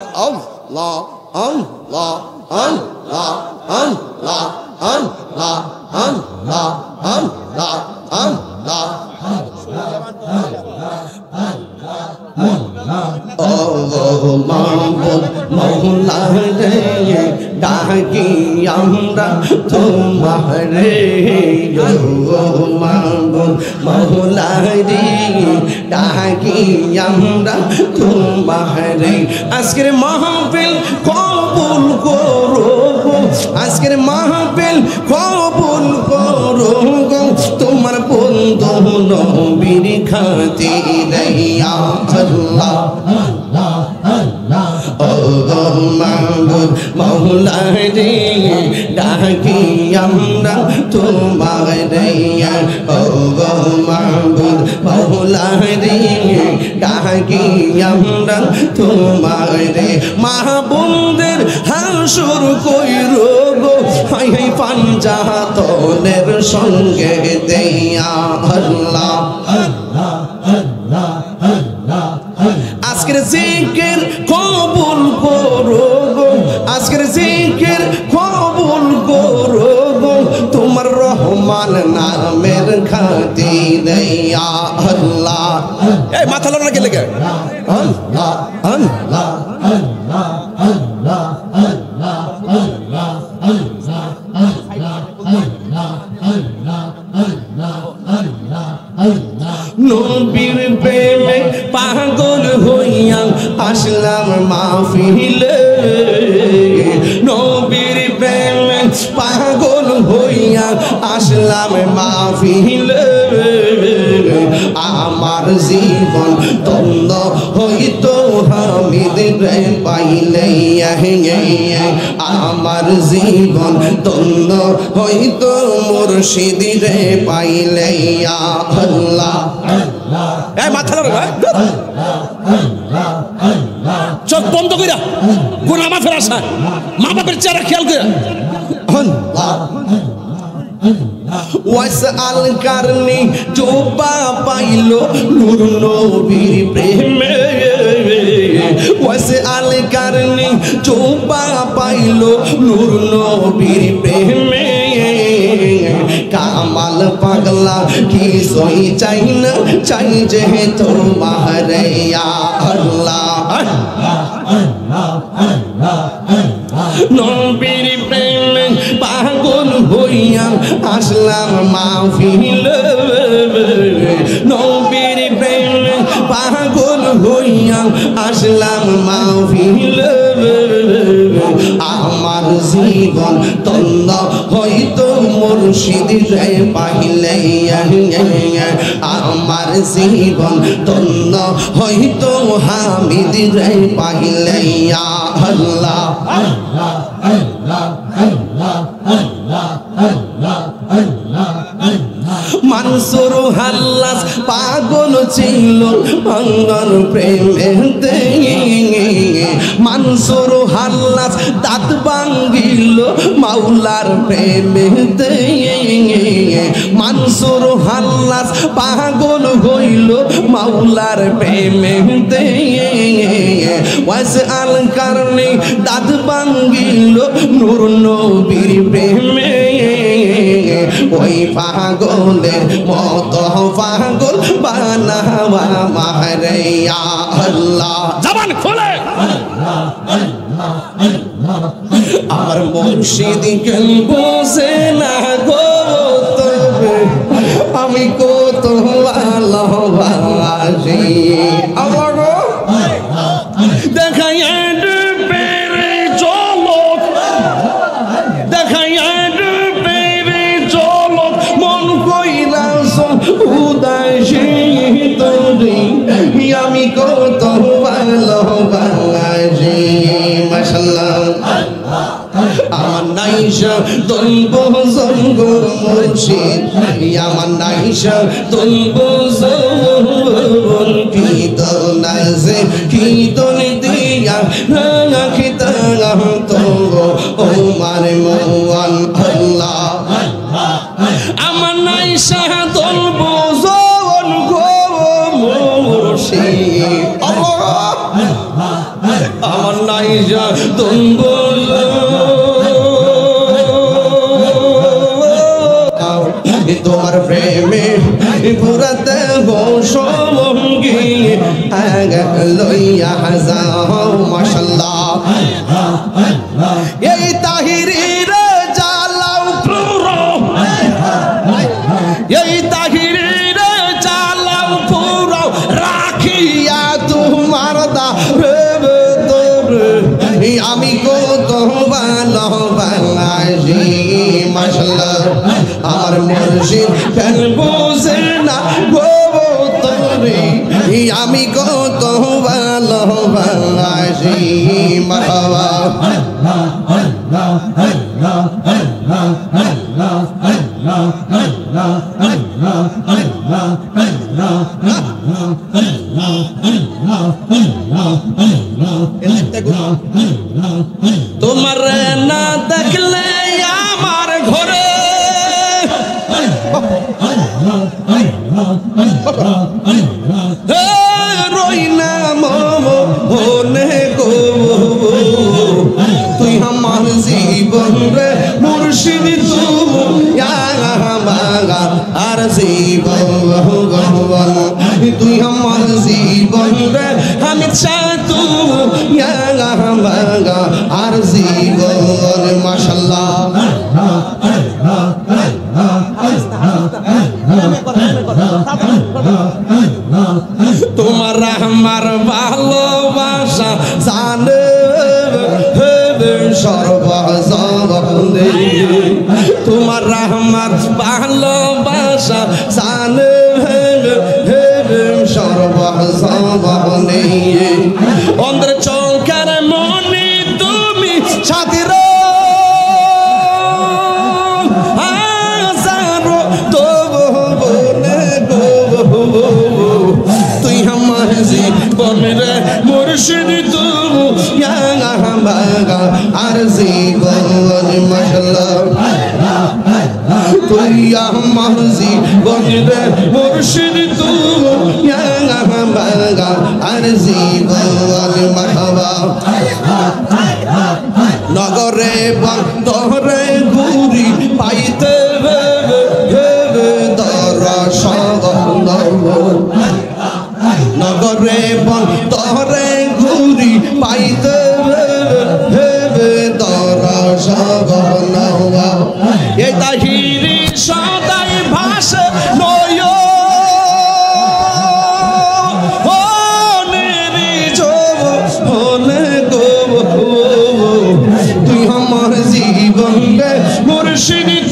Allah, Allah, Allah, Allah, Allah, Allah, Allah, Allah. Oh, Mahbub Mawla re, ডাকি আমরা তোমারে, oh Mahbub Mawla re, ডাকি আমরা তোমারে। আজকের মাহফিল কবুল করো, আজকের মাহফিল কবুল করো, তোমার বন্ধু নবীর খাতিরে ইয়া আল্লাহ। Oh Mahbub Mawla re, ডাকি আমরা তোমারে, oh Mahbub Mawla re, ডাকি আমরা তোমারে। মাহবুবদের হাসর কইরো গো, হাই হাই পাঞ্জাতনের সঙ্গে দেয়া আল্লাহ। আজকের জিকির কবুল করো গো, আজকের জিকির কবুল করো গো, তোমার রহমান নামের খাতিরে ইয়া আল্লাহ। এই মাথা লড়া কে লাগে? আল্লাহ আল্লাহ আল্লাহ আল্লাহ আল্লাহ আল্লাহ আল্লাহ আল্লাহ আল্লাহ আল্লাহ আল্লাহ আল্লাহ। নবীর প্রেমে পাগল হইয়া আসলাম মাহফিলে, নবীর প্রেমে পাগল হইয়া আসলাম মাহফিলে। আমার জীবন তন্দ হইতো হামিদ রে পাইলে, আমার জীবন তন্দ হইতো মুর্শিদ রে পাইলে ইয়া আল্লাহ। এই মাথা লড়া, চোখ বন্ধ কইরা গুনাহ মাফের আশা, মা বাপের চেহারা খেয়াল কইরা ওয়াসআল কারনি জোবা পাইলো নূর নবীর প্রেমে, ওয়াসআল কারনি জোবা পাইলো নূর নবীর প্রেমে। কামাল পাগলা কি সই চাই না, চাই যে তোমার ইয়া আল্লাহ। নবীর প্রেমে পাগল হইয়া আসলাম মাহফিলে, নবীর প্রেমে পাগল হইয়া আসলাম মাহফিলে। আমার জীবন তন্দ হইতো মুর্শিদ রে পাইলে, আমার জীবন তন্দ হইতো হামিদ রে পাইলে ইয়া আল্লাহ। মানসুর হাল্লাস পাগল ছিল অঙ্গন প্রেমেতে, মানসুর হাল্লাস দাঁত ভাঙ্গিল মাওলার প্রেমেতে, মানসুর হাল্লাস পাগল হইল মাওলার প্রেমেতে। ওয়াসআল কারনি দাঁত ভাঙ্গিল নূর নবীর প্রেমে, ওই পাগলের মতো পাগল বানাওয়া মারে ইয়া আল্লাহ। জবান খোলে আমার মুর্শিদ কেন বোঝে না গো, তবে আমি কত ভালোবাসি। আমার দেখাই পেরে চলক, দেখাই পেরে চলক, মন কইলাস উদাসী তোরি, আমি কত ভালোবাসি। মাশাআল্লাহ আমার নাইশা দলব জঙ্গ মুর্শিদ, আমার নাইশা দলব জঙ্গ কি দনাজে কি দন দিয়া না খিতা তো ও মারে মোয়ান আল্লাহ। আমার নাইশা দলব জঙ্গ মুর্শিদ, আমার আইজা তুঙ্গল তোমার প্রেমে পুরাতে বসঙ্গী লইয়া যাও মাশাআল্লাহ এই তাহিরির জালাও পুরো এই তাহিরির জালাও পুরো রাখিয়া তোমার আমি কত ভালোবাসি মাশাআল্লাহ আমার মুর্শিদ কেন বুঝে না গো তোরে আমি কত ভালোবাসি মারহাবা তোমার না দেখলে আমার ঘরে রই না মনে গো তুই আমার জীবন রে মুর্শিদ আর জীবন তুই আমার জীবন রে আমি চাতু আর জীবন মাশাআল্লাহ তোমার আমার ভালোবাসা জানে সর্বজগতে তোমার আমার ভালোবাসা জানে সর্বজগতে অন্তর চৌকার মনে তুমি ছাতির বনরে মুর্শিদ তুমি আর জীবন মাশাআল্লাহ তুই আমার জীবনরে মুর্শিদ তুমি আর জীবন মারহাবা নগরে বন্দরে ঘুরি পাইতে দর্শন নগরে বন্দরে ঘুরি পাইতে দর্শন এ তাহিরি সদাই ভাসে নয় তুই আমার জীবন মুর্শিদ